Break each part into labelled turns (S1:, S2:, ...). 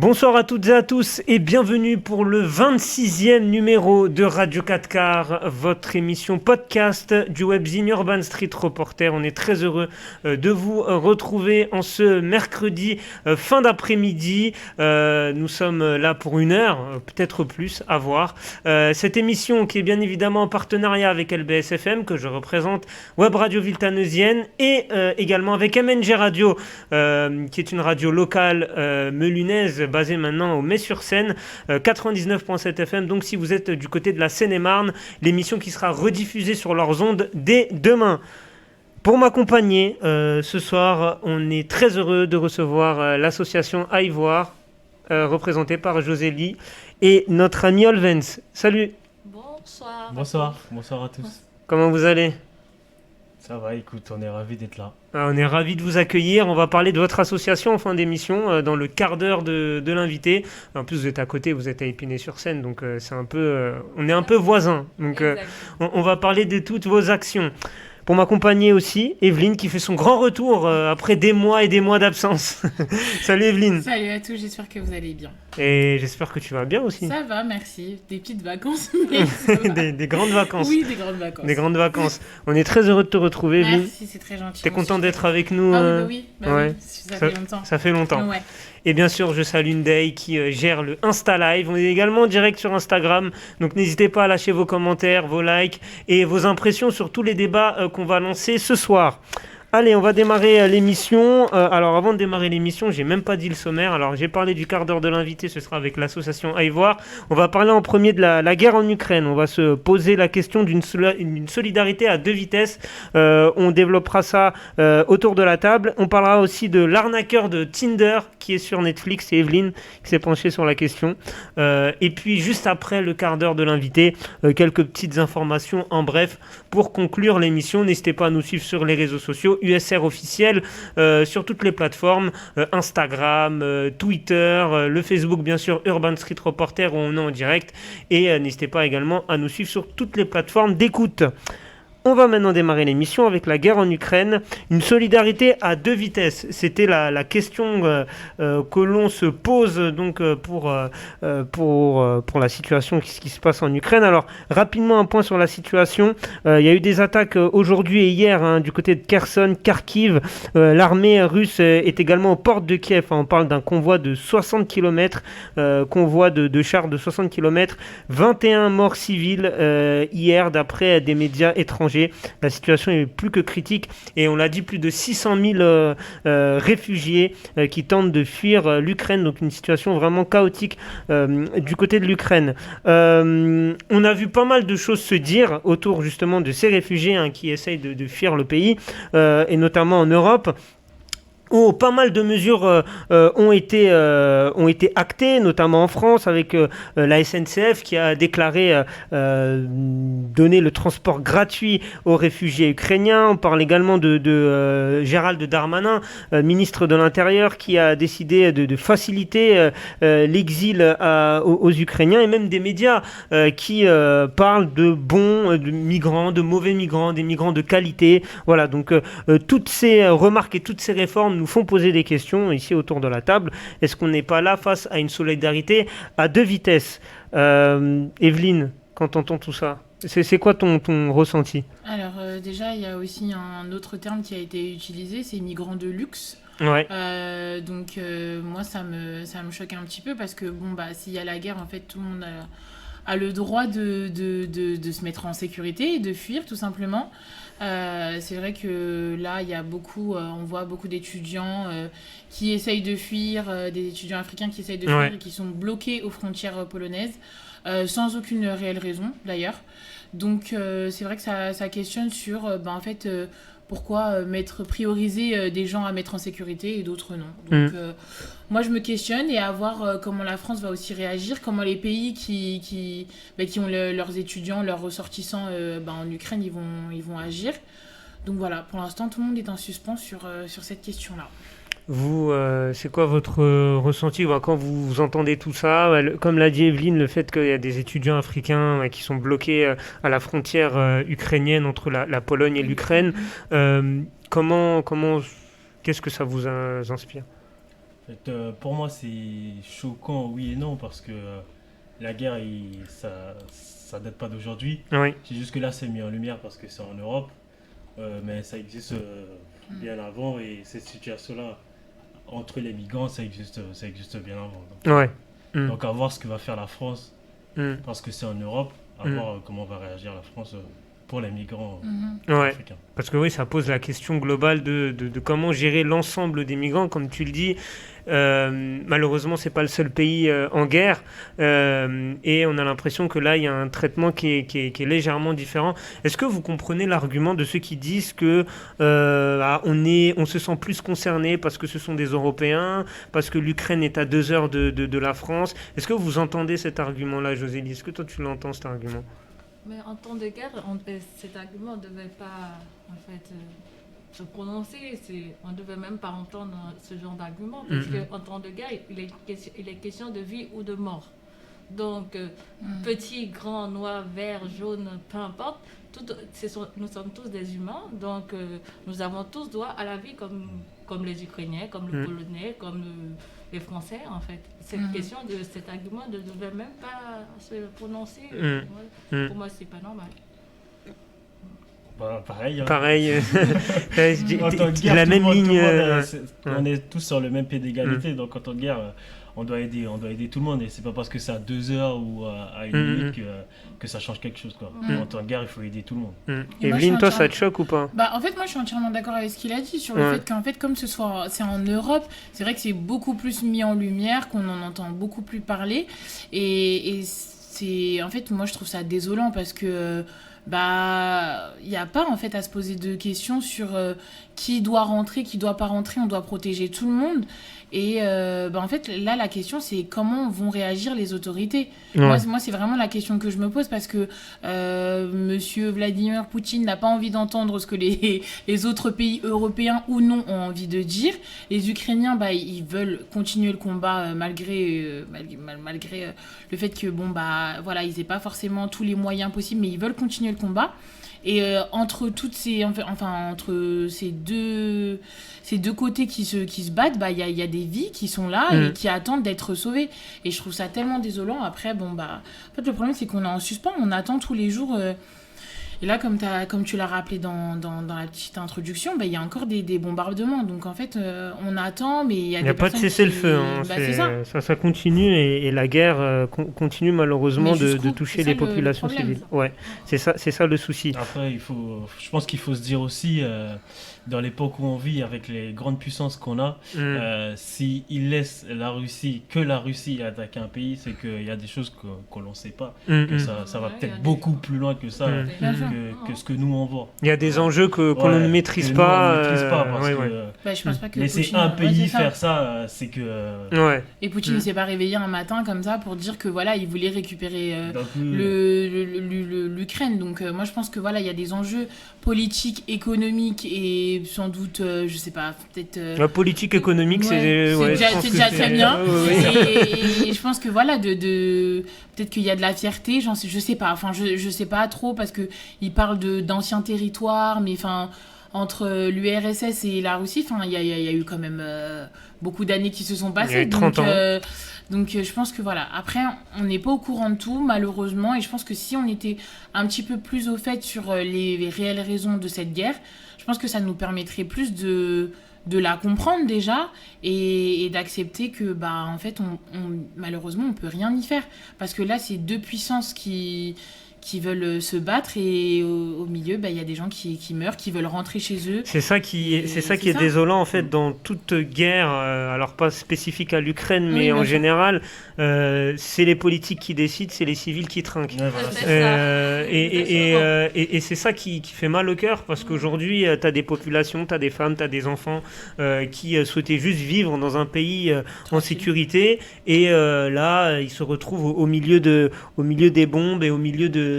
S1: Bonsoir à toutes et à tous et bienvenue pour le 26e numéro de Radio 4 Quarts, votre émission podcast du webzine Urban Street Reporter. On est très heureux de vous retrouver en ce mercredi fin d'après-midi. Nous sommes là pour une heure, peut-être plus, à voir. Cette émission qui est bien évidemment en partenariat avec LBS FM, que je représente, Web Radio Viltaneusienne, et également avec MNG Radio, qui est une radio locale melunaise, basé maintenant au Mets-sur-Seine, 99.7 FM. Donc si vous êtes du côté de la Seine-et-Marne, l'émission qui sera rediffusée sur leurs ondes dès demain. Pour m'accompagner ce soir, on est très heureux de recevoir l'association Ivoire, représentée par Josélie et notre ami Olvens. Salut.
S2: Bonsoir.
S3: Bonsoir à tous.
S1: Comment vous allez ?
S3: Ça va, écoute, on est ravis d'être là.
S1: On est ravis de vous accueillir. On va parler de votre association en fin d'émission, dans le quart d'heure de l'invité. En plus, vous êtes à côté, vous êtes à Épinay-sur-Seine, donc c'est un peu, on est un peu voisins. Donc on va parler de toutes vos actions. Pour m'accompagner aussi, Evelyne qui fait son grand retour après des mois et des mois d'absence. Salut Evelyne.
S2: Salut à tous, j'espère que vous allez bien.
S1: Et j'espère que tu vas bien aussi.
S2: Ça va, merci. Des petites vacances, mais ça va.
S1: des grandes vacances.
S2: Oui, des grandes vacances.
S1: Des grandes vacances. On est très heureux de te retrouver, Evelyne.
S2: Merci, c'est très gentil.
S1: T'es content d'être avec nous
S2: oui,
S1: ouais.
S2: Oui, ça fait longtemps.
S1: Ça fait longtemps.
S2: Ouais.
S1: Et bien sûr, je salue Ndei qui gère le Insta Live. On est également en direct sur Instagram. Donc n'hésitez pas à lâcher vos commentaires, vos likes et vos impressions sur tous les débats qu'on va lancer ce soir. Allez, on va démarrer l'émission. Alors avant de démarrer l'émission, j'ai même pas dit le sommaire. Alors j'ai parlé du quart d'heure de l'invité, ce sera avec l'association Ivoire. On va parler en premier de la guerre en Ukraine. On va se poser la question d'une solidarité à deux vitesses. On développera ça autour de la table. On parlera aussi de l'arnaqueur de Tinder qui est sur Netflix. C'est Evelyne qui s'est penchée sur la question. Et puis juste après le quart d'heure de l'invité, quelques petites informations en bref pour conclure l'émission. N'hésitez pas à nous suivre sur les réseaux sociaux. USR officiel sur toutes les plateformes, Instagram, Twitter, le Facebook bien sûr, Urban Street Reporter où on est en direct, et n'hésitez pas également à nous suivre sur toutes les plateformes d'écoute. On va maintenant démarrer l'émission avec la guerre en Ukraine. Une solidarité à deux vitesses. C'était la question que l'on se pose donc pour la situation qui se passe en Ukraine. Alors, rapidement un point sur la situation. Il y a eu des attaques aujourd'hui et hier du côté de Kherson, Kharkiv. L'armée russe est également aux portes de Kiev. On parle d'un convoi de 60 km, convoi de chars de 60 km. 21 morts civils hier d'après des médias étrangers. La situation est plus que critique et on l'a dit, plus de 600 000 réfugiés qui tentent de fuir l'Ukraine, donc une situation vraiment chaotique du côté de l'Ukraine. On a vu pas mal de choses se dire autour justement de ces réfugiés qui essayent de fuir le pays, et notamment en Europe, où pas mal de mesures ont été actées, notamment en France, avec la SNCF qui a déclaré donner le transport gratuit aux réfugiés ukrainiens. On parle également de Gérald Darmanin, ministre de l'Intérieur, qui a décidé de faciliter l'exil aux Ukrainiens, et même des médias qui parlent de bons de migrants, de mauvais migrants, des migrants de qualité. Voilà, donc toutes ces remarques et toutes ces réformes nous font poser des questions ici autour de la table. Est-ce qu'on n'est pas là face à une solidarité à deux vitesses ? Evelyne, quand tu entends tout ça, c'est quoi ton ressenti ?
S2: Alors déjà, il y a aussi un autre terme qui a été utilisé, c'est migrants de luxe.
S1: Ouais.
S2: Donc moi, ça me choque un petit peu parce que s'il y a la guerre, en fait, tout le monde a le droit de se mettre en sécurité et de fuir, tout simplement. C'est vrai que là, il y a on voit beaucoup d'étudiants qui essayent de fuir, des étudiants africains qui essayent de fuir et qui sont bloqués aux frontières polonaises, sans aucune réelle raison d'ailleurs. Donc c'est vrai que ça questionne sur en fait pourquoi prioriser des gens à mettre en sécurité et d'autres non. Donc moi je me questionne, et à voir comment la France va aussi réagir, comment les pays qui ont leurs étudiants, leurs ressortissants en Ukraine, ils vont agir. Donc voilà, pour l'instant tout le monde est en suspens sur cette question-là.
S1: Vous, c'est quoi votre ressenti quand vous entendez tout ça, comme l'a dit Evelyne, le fait qu'il y a des étudiants africains qui sont bloqués à la frontière ukrainienne entre la Pologne et l'Ukraine, qu'est-ce que ça vous inspire ?
S3: Pour moi, c'est choquant, oui et non, parce que la guerre, ça date pas d'aujourd'hui.
S1: Oui.
S3: C'est juste que là, c'est mis en lumière parce que c'est en Europe, mais ça existe bien avant et cette situation-là, entre les migrants, ça existe bien avant.
S1: Ouais.
S3: Donc à voir ce que va faire la France,
S1: Mm.
S3: parce que c'est en Europe, à voir comment va réagir la France pour les migrants
S1: Ouais.
S3: africains.
S1: Parce que oui, ça pose la question globale de comment gérer l'ensemble des migrants. Comme tu le dis, malheureusement, c'est pas le seul pays en guerre. Et on a l'impression que là, il y a un traitement qui est légèrement différent. Est-ce que vous comprenez l'argument de ceux qui disent que on se sent plus concerné parce que ce sont des Européens, parce que l'Ukraine est à 2 heures de la France? Est-ce que vous entendez cet argument-là, Josélie? Est-ce que toi, tu l'entends, cet argument?
S4: Mais en temps de guerre, cet argument ne devait pas en fait, se prononcer. On ne devait même pas entendre ce genre d'argument. Parce qu'en temps de guerre, il est question de vie ou de mort. Donc, petit, grand, noir, vert, jaune, peu importe, nous sommes tous des humains. Donc, nous avons tous droit à la vie comme les Ukrainiens, comme les Polonais, comme les Français, en fait. Cet argument ne devait même pas se prononcer. Pour moi, c'est pas normal.
S3: Bah, pareil. Hein.
S1: Pareil.
S3: En temps de guerre,
S1: la même ligne.
S3: On est tous sur le même pied d'égalité. Donc en temps de guerre, on doit aider tout le monde. Et c'est pas parce que c'est à 2 heures ou à 1 minute que ça change quelque chose. Quoi. En temps de guerre, il faut aider tout le monde.
S1: Evelyne, toi, ça te choque ou pas?
S2: Bah, en fait, moi, je suis entièrement d'accord avec ce qu'il a dit sur le fait qu'en fait, comme c'est en Europe, c'est vrai que c'est beaucoup plus mis en lumière, qu'on en entend beaucoup plus parler. Et c'est... En fait, moi, je trouve ça désolant parce que... bah, il n'y a pas en fait à se poser de questions sur qui doit rentrer, qui doit pas rentrer, on doit protéger tout le monde. Et bah, en fait, là, la question, c'est comment vont réagir les autorités. Moi, c'est vraiment la question que je me pose parce que monsieur Vladimir Poutine n'a pas envie d'entendre ce que les autres pays européens ou non ont envie de dire. Les Ukrainiens, bah, ils veulent continuer le combat malgré le fait que, bon, bah, voilà, ils n'aient pas forcément tous les moyens possibles, mais ils veulent continuer le combat. Et entre ces deux côtés qui se battent, bah il y a des vies qui sont là et qui attendent d'être sauvées. Et je trouve ça tellement désolant. Après, bon bah, en fait le problème c'est qu'on est en suspens, on attend tous les jours. Et là, comme tu l'as rappelé dans la petite introduction, bah, il y a encore des bombardements. Donc en fait, on attend, mais il y a
S1: pas de cessez-le-feu. Hein. Bah, ça continue et la guerre continue malheureusement de toucher les populations civiles. Ouais, c'est ça le souci.
S3: Après, je pense qu'il faut se dire aussi, dans l'époque où on vit, avec les grandes puissances qu'on a, s'ils laissent la Russie attaquer un pays, c'est qu'il y a des choses qu'on ne sait pas. Que ça va peut-être beaucoup plus loin que ça. Que ce que nous on voit.
S1: Il y a des enjeux qu'on ne maîtrise pas.
S2: Je pense pas que
S3: laisser
S2: Poutine,
S3: un pays faire ça, c'est que.
S2: Et Poutine ne s'est pas réveillé un matin comme ça pour dire que voilà, il voulait récupérer l'Ukraine. Donc moi je pense que voilà, il y a des enjeux politiques, économiques et sans doute, je sais pas, peut-être.
S1: La politique économique, c'est
S2: déjà très bien. Et je pense que voilà, peut-être qu'il y a de la fierté, je sais pas. Enfin, je sais pas trop parce que il parle d'anciens territoires, mais enfin entre l'URSS et la Russie, enfin il y a eu quand même beaucoup d'années qui se sont passées.
S1: Il y a eu 30 ans.
S2: Donc je pense que voilà. Après, on n'est pas au courant de tout malheureusement, et je pense que si on était un petit peu plus au fait sur les réelles raisons de cette guerre, je pense que ça nous permettrait plus de la comprendre déjà et d'accepter que bah en fait malheureusement on peut rien y faire parce que là c'est deux puissances qui veulent se battre et au milieu bah il y a des gens qui meurent, qui veulent rentrer chez eux.
S1: C'est ça qui est désolant en fait dans toute guerre, alors pas spécifique à l'Ukraine mais en général, c'est les politiques qui décident, c'est les civils qui trinquent. Et c'est ça qui fait mal au cœur parce qu'aujourd'hui tu as des populations, tu as des femmes, tu as des enfants qui souhaitaient juste vivre dans un pays en sécurité et là ils se retrouvent au milieu des bombes et au milieu de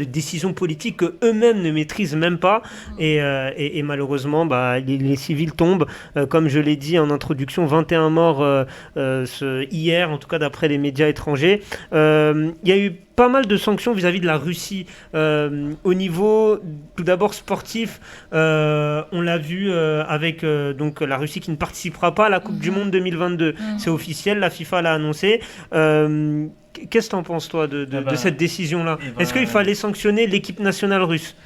S1: décisions politiques que eux-mêmes ne maîtrisent même pas et malheureusement bah, les civils tombent comme je l'ai dit en introduction, 21 morts hier en tout cas d'après les médias étrangers. Il y a eu pas mal de sanctions vis-à-vis de la Russie au niveau tout d'abord sportif. On l'a vu avec donc la Russie qui ne participera pas à la Coupe du Monde 2022. C'est officiel, la FIFA l'a annoncé. Qu'est-ce que tu en penses, toi, de cette décision-là? Est-ce qu'il fallait sanctionner l'équipe nationale russe?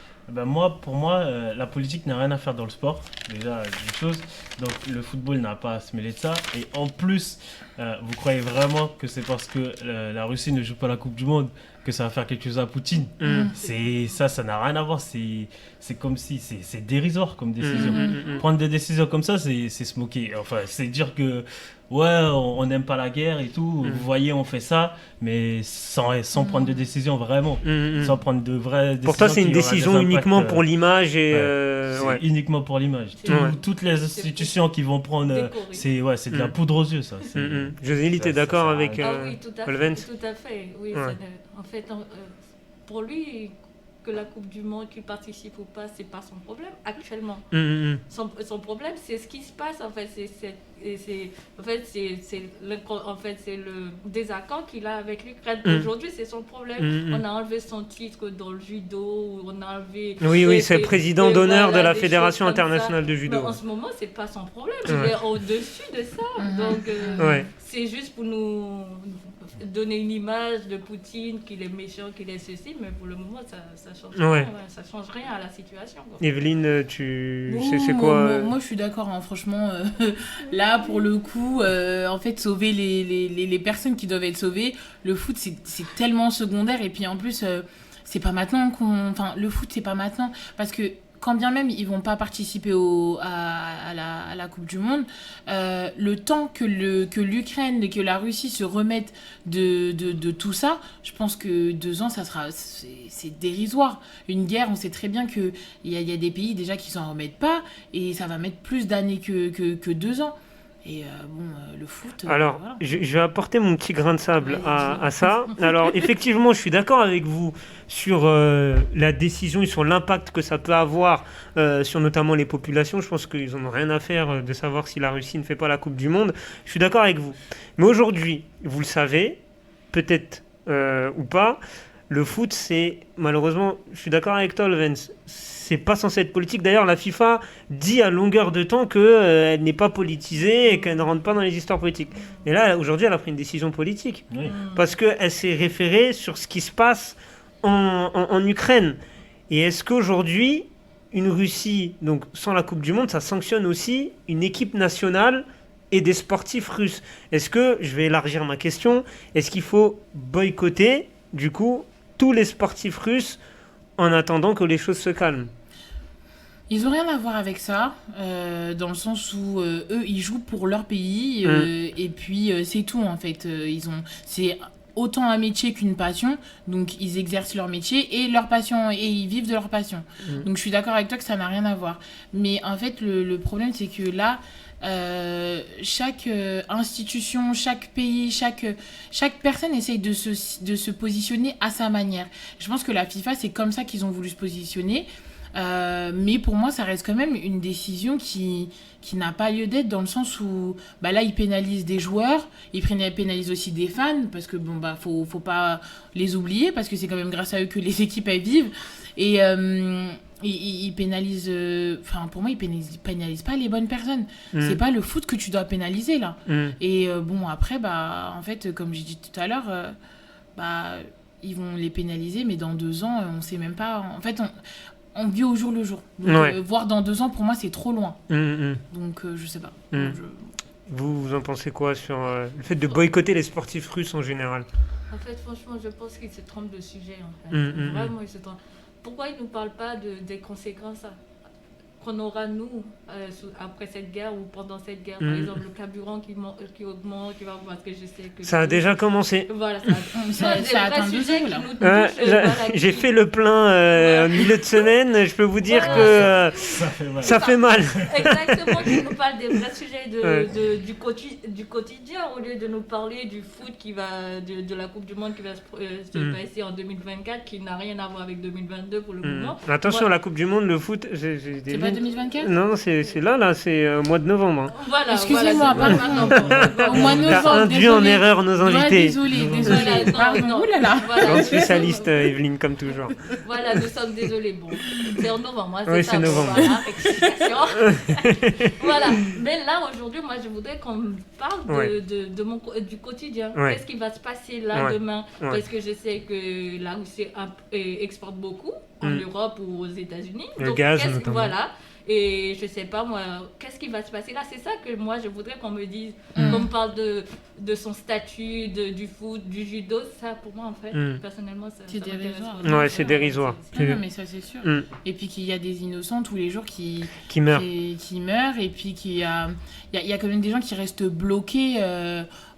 S3: Pour moi, la politique n'a rien à faire dans le sport, déjà, une chose. Donc, le football n'a pas à se mêler de ça. Et en plus, vous croyez vraiment que c'est parce que la Russie ne joue pas la Coupe du Monde que ça va faire quelque chose à Poutine? Ça n'a rien à voir. C'est comme si c'est dérisoire comme décision. Prendre des décisions comme ça, c'est se moquer. Enfin, c'est dire que ouais, on n'aime pas la guerre et tout. Vous voyez, on fait ça, mais sans prendre de décision vraiment, sans prendre de vraies décisions.
S1: Pour toi, c'est une décision uniquement pour l'image et
S3: uniquement pour l'image. Toutes les institutions qui vont prendre, c'est de la poudre aux yeux, ça.
S1: Josélie, t'es d'accord avec
S4: oui, tout à fait. Oui,
S1: Ouais.
S4: en fait, pour lui, que la Coupe du Monde, qu'il participe ou pas, c'est pas son problème actuellement. Son problème, c'est ce qui se passe. En fait, c'est le désaccord qu'il a avec l'Ukraine. Aujourd'hui, c'est son problème. On a enlevé son titre dans le judo, on a enlevé.
S1: Oui, c'est président d'honneur de la Fédération internationale de judo.
S4: Mais en ce moment, c'est pas son problème. Il est au-dessus de ça. Donc, c'est juste pour nous donner une image de Poutine, qu'il est méchant, qu'il est ceci, mais pour le moment, ça change rien. Ça change rien à la situation. Quoi.
S1: Evelyne, c'est quoi
S2: Moi, je suis d'accord. Hein, franchement, là, pour le coup, en fait, sauver les personnes qui doivent être sauvées, le foot, c'est tellement secondaire. Et puis, en plus, c'est pas maintenant Enfin, le foot, c'est pas maintenant. Parce que quand bien même ils vont pas participer à la Coupe du Monde, le temps que l'Ukraine et que la Russie se remettent de tout ça, je pense que 2 ans, c'est dérisoire. Une guerre, on sait très bien qu'il y a des pays déjà qui s'en remettent pas, et ça va mettre plus d'années que 2 ans. Et le foot...
S1: Alors,
S2: voilà.
S1: je vais apporter mon petit grain de sable à ça. Alors, effectivement, je suis d'accord avec vous sur la décision et sur l'impact que ça peut avoir sur notamment les populations. Je pense qu'ils n'en ont rien à faire de savoir si la Russie ne fait pas la Coupe du Monde. Je suis d'accord avec vous. Mais aujourd'hui, vous le savez, peut-être ou pas, le foot, c'est malheureusement, je suis d'accord avec toi, Levens, c'est pas censé être politique. D'ailleurs, la FIFA dit à longueur de temps qu'elle n'est pas politisée et qu'elle ne rentre pas dans les histoires politiques. Mais là, aujourd'hui, elle a pris une décision politique.
S3: Oui.
S1: Parce qu'elle s'est référée sur ce qui se passe en Ukraine. Et est-ce qu'aujourd'hui, une Russie, donc sans la Coupe du Monde, ça sanctionne aussi une équipe nationale et des sportifs russes? Est-ce que, je vais élargir ma question, est-ce qu'il faut boycotter, du coup, tous les sportifs russes en attendant que les choses se calment?
S2: Ils n'ont rien à voir avec ça, dans le sens où eux, ils jouent pour leur pays, et puis c'est tout en fait. C'est autant un métier qu'une passion, donc ils exercent leur métier et leur passion, et ils vivent de leur passion. Donc je suis d'accord avec toi que ça n'a rien à voir. Mais en fait, le problème, c'est que là, chaque institution, chaque pays, chaque personne essaye de se positionner à sa manière. Je pense que la FIFA, c'est comme ça qu'ils ont voulu se positionner. Mais pour moi, ça reste quand même une décision qui n'a pas lieu d'être, dans le sens où là, ils pénalisent des joueurs, ils pénalisent aussi des fans, parce que faut pas les oublier, parce que c'est quand même grâce à eux que les équipes elles vivent. Et ils pénalisent... pour moi, ils pénalisent pas les bonnes personnes. C'est pas le foot que tu dois pénaliser, là. Et après, en fait, comme j'ai dit tout à l'heure, ils vont les pénaliser, mais dans 2 ans, on sait même pas... En fait, on vit au jour le jour. Donc, voir dans 2 ans, pour moi, c'est trop loin. Donc, je sais pas.
S1: Vous en pensez quoi sur le fait de boycotter les sportifs russes en général?
S4: En fait, franchement, je pense qu'ils se trompent de sujet. En fait. Vraiment, ils se trompent. Pourquoi ils ne nous parlent pas des conséquences qu'on aura, nous, après cette guerre ou pendant cette guerre? Par exemple, le carburant qui augmente, parce que je sais que...
S1: Ça a déjà commencé.
S4: Voilà,
S2: ça atteint 2 ans, là.
S1: J'ai fait le plein au milieu de semaine. Je peux vous dire que ça fait mal.
S4: Exactement, qu'ils nous parlent des vrais sujets du quotidien, au lieu de nous parler du foot de la Coupe du Monde qui va se passer en 2024, qui n'a rien à voir avec 2022 pour le moment.
S1: Attention, la Coupe du Monde, le foot, j'ai des
S2: 2024 ?
S1: Non, c'est là, c'est au mois de novembre. Hein.
S4: Voilà,
S2: Excusez-moi,
S4: voilà,
S2: pardon. Au mois de
S1: T'as
S2: novembre,
S1: induit en
S2: désolé.
S1: erreur nos
S2: Ouais,
S1: invités.
S2: désolé.
S4: Voilà, non,
S2: Pardon.
S4: non.
S2: Ouh là là.
S4: Voilà,
S1: Grande spécialiste, Evelyne, comme toujours.
S4: voilà, nous sommes désolés. Bon, c'est en novembre, hein,
S1: Oui,
S4: ça,
S1: c'est
S4: bon,
S1: novembre.
S4: Voilà, explication. Voilà, mais là, aujourd'hui, moi, je voudrais qu'on me parle
S1: Ouais.
S4: du quotidien.
S1: Ouais.
S4: Qu'est-ce qui va se passer là
S1: Ouais.
S4: demain?
S1: Ouais.
S4: Parce que je sais que la Russie exporte beaucoup en Europe ou aux États-Unis.
S1: Le
S4: Donc,
S1: gaz, notamment.
S4: Voilà. Et je sais pas, moi, qu'est-ce qui va se passer là? C'est ça que moi, je voudrais qu'on me dise. Qu'on me parle de son statut, du foot, du judo. Ça, pour moi, en fait, personnellement, ça
S2: C'est
S4: m'intéresse
S2: dérisoire.
S4: pas.
S1: Ouais, c'est dérisoire.
S2: Non, mais ça c'est sûr.
S1: Mm.
S2: Et puis qu'il y a des innocents tous les jours qui
S1: meurt.
S2: qui meurent, et puis qu'il y a quand même des gens qui restent bloqués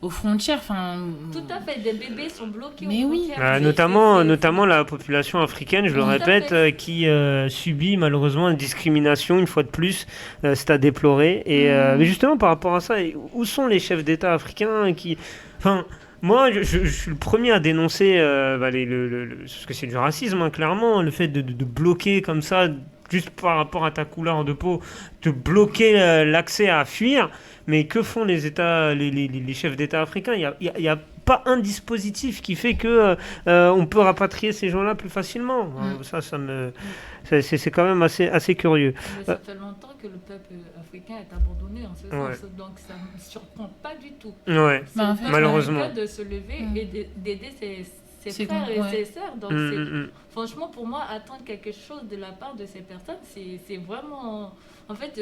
S2: aux frontières. Enfin,
S4: Tout à fait, des bébés sont bloqués
S2: Mais
S4: aux
S2: oui.
S4: frontières.
S1: Notamment la population africaine, je le
S4: Tout à
S1: répète,
S4: fait.
S1: qui subit malheureusement une discrimination une fois de plus. C'est à déplorer. Et mais justement par rapport à ça, où sont les chefs d'État africains qui, enfin. Moi, je suis le premier à dénoncer ce que c'est du racisme, hein, clairement, le fait de bloquer comme ça, juste par rapport à ta couleur de peau, de bloquer l'accès à fuir. Mais que font les États, les chefs d'État africains ? Il y a pas un dispositif qui fait que on peut rapatrier ces gens-là plus facilement. C'est quand même assez curieux.
S4: Mais ça fait longtemps que le peuple africain est abandonné en ce sens, donc ça ne me surprend pas du tout.
S1: Ouais.
S4: C'est
S2: en fait,
S1: malheureusement.
S4: de se lever et d'aider ses frères
S2: con,
S4: et
S2: ouais.
S4: ses sœurs. Donc franchement, pour moi, attendre quelque chose de la part de ces personnes, c'est vraiment... En fait,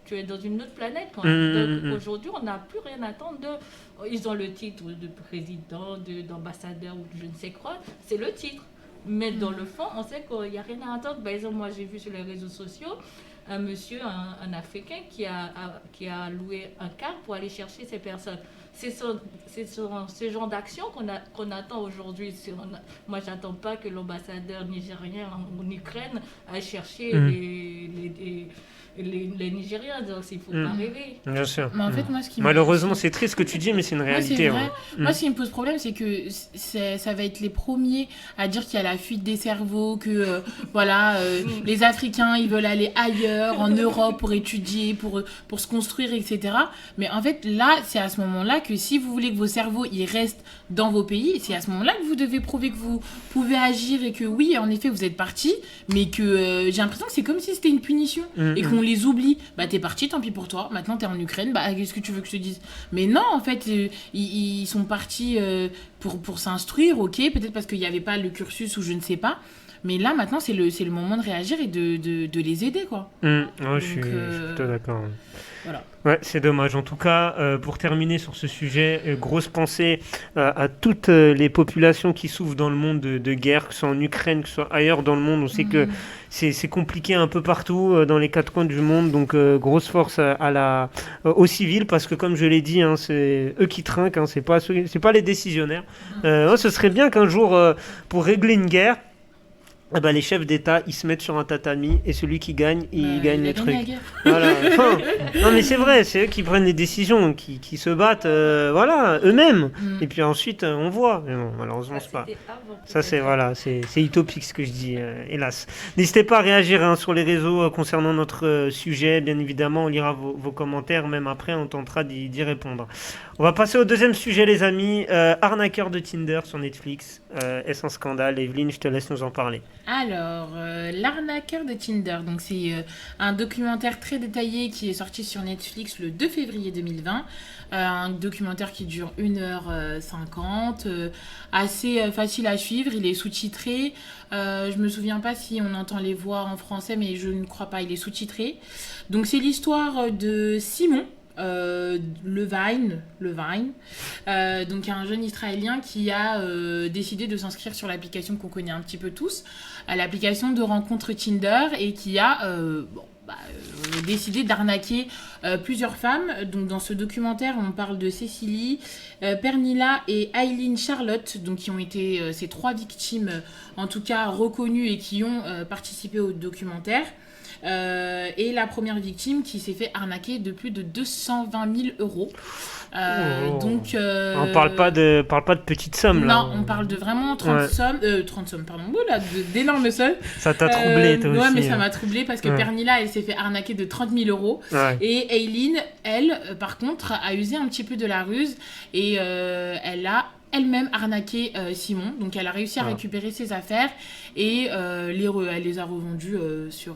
S4: tu es dans une autre planète. Quoi. Donc aujourd'hui, on n'a plus rien à attendre d'eux. Ils ont le titre de président, d'ambassadeur ou de je ne sais quoi. C'est le titre. Mais dans le fond, on sait qu'il n'y a rien à attendre. Par exemple, moi, j'ai vu sur les réseaux sociaux un monsieur, un Africain, qui a loué un car pour aller chercher ces personnes. C'est ce genre d'action qu'on attend aujourd'hui. Moi, je n'attends pas que l'ambassadeur nigérien en Ukraine aille chercher les Nigériens. Donc, il ne faut pas rêver.
S1: Bien sûr.
S2: Mais en fait, moi, ce qui
S1: Malheureusement, c'est triste ce que tu dis, mais c'est une réalité.
S2: Moi,
S1: Ouais.
S2: Moi, ce qui me pose problème, c'est que ça va être les premiers à dire qu'il y a la fuite des cerveaux, que les Africains, ils veulent aller ailleurs, en Europe, pour étudier, pour se construire, etc. Mais en fait, là, c'est à ce moment-là que si vous voulez que vos cerveaux ils restent dans vos pays, c'est à ce moment-là que vous devez prouver que vous pouvez agir et que oui, en effet, vous êtes partis, mais que j'ai l'impression que c'est comme si c'était une punition et qu'on les oublie. Bah, t'es parti, tant pis pour toi. Maintenant, t'es en Ukraine. Bah, qu'est-ce que tu veux que je te dise ? Mais non, en fait, ils sont partis pour s'instruire, ok, peut-être parce qu'il n'y avait pas le cursus ou je ne sais pas. Mais là, maintenant, c'est le moment de réagir et de les aider, quoi.
S1: Ouais, je suis plutôt d'accord.
S2: Voilà.
S1: Ouais, c'est dommage. En tout cas, pour terminer sur ce sujet, grosse pensée à toutes les populations qui souffrent dans le monde de guerre, que ce soit en Ukraine, que ce soit ailleurs dans le monde. On sait que c'est compliqué un peu partout, dans les quatre coins du monde. Donc, grosse force aux civils, parce que comme je l'ai dit, hein, c'est eux qui trinquent, hein, c'est pas les décisionnaires. Ce serait bien qu'un jour, pour régler une guerre, les chefs d'État, ils se mettent sur un tatami et celui qui gagne, il gagne les trucs. Voilà. Non, mais c'est vrai, c'est eux qui prennent les décisions, qui se battent, eux-mêmes. Et puis ensuite, on voit. Mais bon, malheureusement, c'est pas. Ça, c'est utopique ce que je dis, hélas. N'hésitez pas à réagir sur les réseaux concernant notre sujet. Bien évidemment, on lira vos commentaires. Même après, on tentera d'y répondre. On va passer au deuxième sujet, les amis. Arnaqueur de Tinder sur Netflix. Est-ce un scandale ? Evelyne, je te laisse nous en parler.
S2: Alors, l'arnaqueur de Tinder, donc c'est un documentaire très détaillé qui est sorti sur Netflix le 2 février 2020. Un documentaire qui dure 1h50, assez facile à suivre, il est sous-titré. Je me souviens pas si on entend les voix en français, mais je ne crois pas, il est sous-titré. Donc c'est l'histoire de Simon. Levine, donc un jeune Israélien qui a décidé de s'inscrire sur l'application qu'on connaît un petit peu tous, l'application de rencontre Tinder, et qui a décidé d'arnaquer plusieurs femmes. Donc dans ce documentaire, on parle de Cécilie, Pernilla et Aileen Charlotte, donc qui ont été ces trois victimes, en tout cas reconnues et qui ont participé au documentaire. Et la première victime qui s'est fait arnaquer de plus de 220 000 euros. Donc,
S1: on parle pas de petites sommes là.
S2: Non, on parle de vraiment 30 sommes, pardon, d'énormes sommes.
S1: Ça t'a troublé toi aussi.
S2: Ouais, mais ça m'a troublé parce que Pernilla, elle s'est fait arnaquer de 30 000 euros. Ouais. Et Aileen, elle, par contre, a usé un petit peu de la ruse et elle a elle-même arnaqué Simon. Donc elle a réussi à récupérer ses affaires et elle les a revendues sur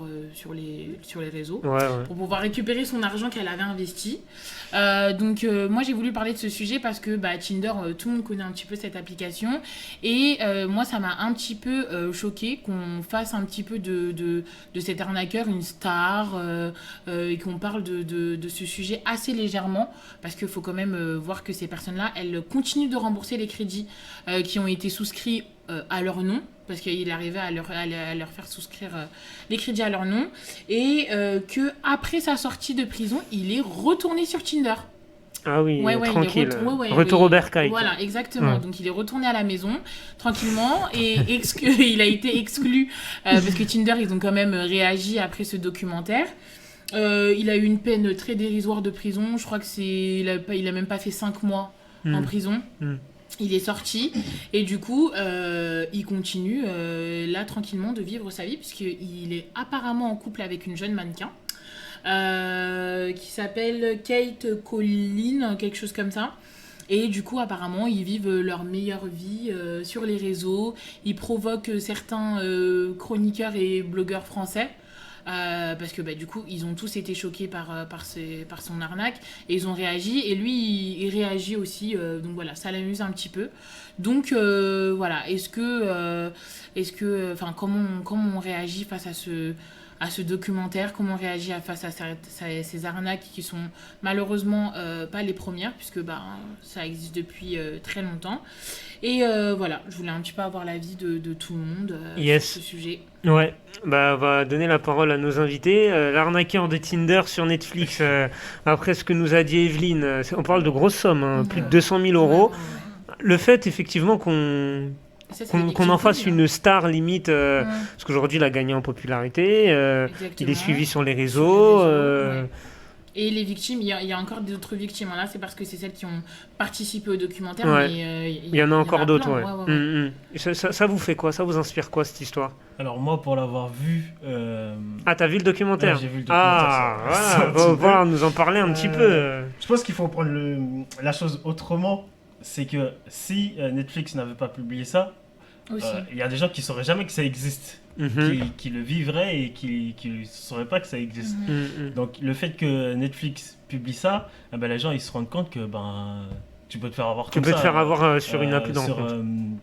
S2: les réseaux pour pouvoir récupérer son argent qu'elle avait investi. Donc moi j'ai voulu parler de ce sujet parce que Tinder, tout le monde connaît un petit peu cette application et moi ça m'a un petit peu choqué qu'on fasse un petit peu de cet arnaqueur une star et qu'on parle de ce sujet assez légèrement parce qu'il faut quand même voir que ces personnes-là, elles continuent de rembourser les crédits qui ont été souscrits à leur nom parce qu'il arrivait à leur faire souscrire les crédits à leur nom et qu'après sa sortie de prison, il est retourné sur Tinder.
S1: Ah oui, tranquille. Retour au bercail.
S2: Voilà, exactement. Donc il est retourné à la maison tranquillement et il a été exclu parce que Tinder, ils ont quand même réagi après ce documentaire. Il a eu une peine très dérisoire de prison. Je crois que il a même pas fait 5 mois en prison. Il est sorti et du coup, il continue là tranquillement de vivre sa vie puisqu'il est apparemment en couple avec une jeune mannequin qui s'appelle Kate Collin, quelque chose comme ça. Et du coup, apparemment, ils vivent leur meilleure vie sur les réseaux. Ils provoquent certains chroniqueurs et blogueurs français. Parce que du coup ils ont tous été choqués par son arnaque et ils ont réagi et lui il réagit aussi donc voilà, ça l'amuse un petit peu donc voilà, comment on réagit face à ce documentaire, comment on réagit face à ces arnaques qui sont malheureusement pas les premières puisque ça existe depuis très longtemps et voilà, je voulais un petit peu avoir l'avis de tout le monde sur ce sujet.
S1: Ouais, on va donner la parole à nos invités. L'arnaqueur de Tinder sur Netflix, après ce que nous a dit Evelyne, on parle de grosses sommes, plus de 200 000 euros. Le fait effectivement qu'on en fasse une star limite, parce qu'aujourd'hui il a gagné en popularité, il est suivi sur les réseaux.
S2: Et les victimes, il y a encore d'autres victimes. Là, c'est parce que c'est celles qui ont participé au documentaire. Mais,
S1: il y en a encore d'autres. Ça vous fait quoi? Ça vous inspire quoi cette histoire?
S3: Alors moi, pour l'avoir vu...
S1: t'as vu le documentaire?
S3: J'ai vu le documentaire.
S1: Va voir nous en parler un petit peu.
S3: Je pense qu'il faut prendre la chose autrement. C'est que si Netflix n'avait pas publié ça, il y a des gens qui ne sauraient jamais que ça existe. Qui le vivraient et qui ne sauraient pas que ça existe. Donc le fait que Netflix publie ça, les gens ils se rendent compte que tu peux te faire avoir comme ça. Tu peux
S1: te faire avoir sur une appli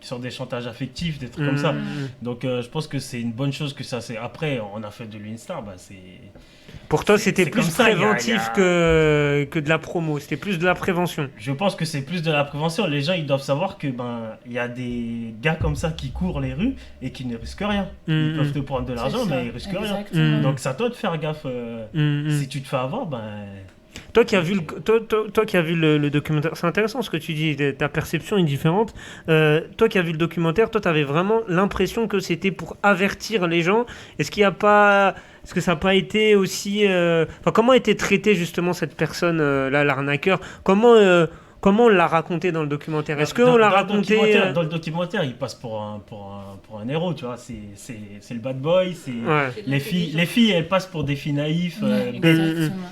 S3: sur des chantages affectifs, des trucs comme ça. Donc je pense que c'est une bonne chose que ça. Après, on a fait de lui une star, c'est...
S1: Pour toi, c'était plus préventif que de la promo, c'était plus de la prévention.
S3: Je pense que c'est plus de la prévention. Les gens, ils doivent savoir que il y a des gars comme ça qui courent les rues et qui ne risquent rien. Ils peuvent te prendre de l'argent, mais ils risquent rien. Donc c'est à toi de faire gaffe. Si tu te fais avoir,
S1: Toi qui as vu le documentaire, c'est intéressant ce que tu dis, ta perception est différente. Toi qui as vu le documentaire, toi tu avais vraiment l'impression que c'était pour avertir les gens. Est-ce que ça n'a pas été aussi... comment a été traitée justement cette personne, là, l'arnaqueur? Comment on l'a raconté dans le documentaire? Est-ce qu'on l'a raconté...
S3: Dans le documentaire, il passe pour un héros, tu vois. C'est le bad boy. Les filles, elles passent pour des filles naïfs.
S2: Exactement.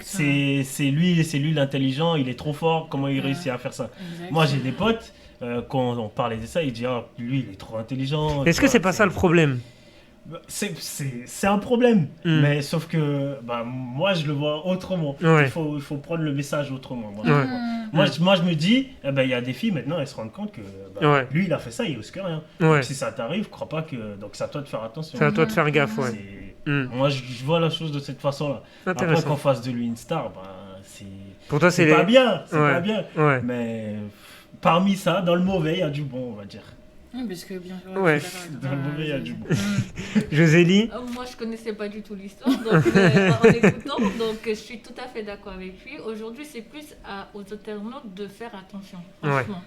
S3: C'est lui l'intelligent, il est trop fort. Comment il réussit à faire ça? Moi, j'ai des potes, quand on parlait de ça, ils disaient lui, il est trop intelligent.
S1: Est-ce que c'est pas ça le problème?
S3: C'est un problème, mais sauf que moi je le vois autrement. Il faut prendre le message autrement. Moi je me dis, il y a des filles maintenant, elles se rendent compte que lui il a fait ça, il risque rien. Donc, si ça t'arrive, crois pas que. Donc c'est à toi de faire attention.
S1: C'est à toi de faire gaffe,
S3: Moi je vois la chose de cette façon-là. Après qu'on fasse de lui une star,
S1: pour toi
S3: c'est pas bien. C'est pas bien. Mais parmi ça, dans le mauvais, il y a du bon, on va dire.
S2: Parce que bien sûr,
S3: dans le mauvais, il y a du bon.
S1: Josélie?
S4: Moi, je connaissais pas du tout l'histoire, donc en écoutant, donc je suis tout à fait d'accord avec lui. Aujourd'hui, c'est plus aux internautes de faire attention, franchement.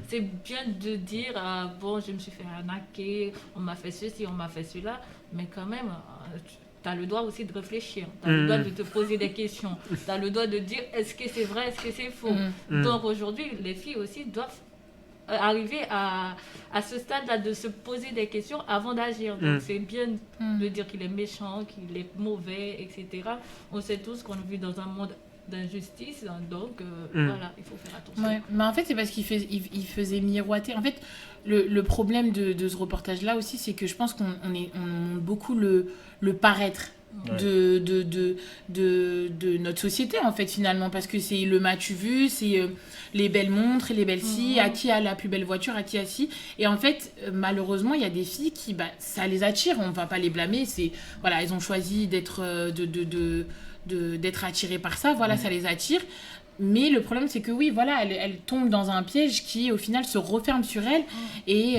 S4: C'est bien de dire, je me suis fait arnaquer, on m'a fait ceci, on m'a fait cela, mais quand même, tu as le droit aussi de réfléchir, tu as le droit de te poser des questions, tu as le droit de dire est-ce que c'est vrai, est-ce que c'est faux. Donc aujourd'hui, les filles aussi doivent arriver à ce stade-là de se poser des questions avant d'agir. Donc c'est bien de dire qu'il est méchant, qu'il est mauvais, etc. On sait tous qu'on vit dans un monde d'injustice, donc voilà, il faut faire attention.
S2: Ouais. Mais en fait, c'est parce il faisait miroiter. En fait, le problème de ce reportage-là aussi, c'est que je pense qu'on montre beaucoup le paraître. De notre société en fait finalement, parce que c'est le m'as-tu vu, c'est les belles montres et les belles filles, à qui a la plus belle voiture, à qui a si, et en fait malheureusement il y a des filles qui ça les attire, on va pas les blâmer, c'est voilà, elles ont choisi d'être d'être attirées par ça, voilà, ça les attire. Mais le problème, c'est que oui, voilà, elle tombe dans un piège qui, au final, se referme sur elle. Et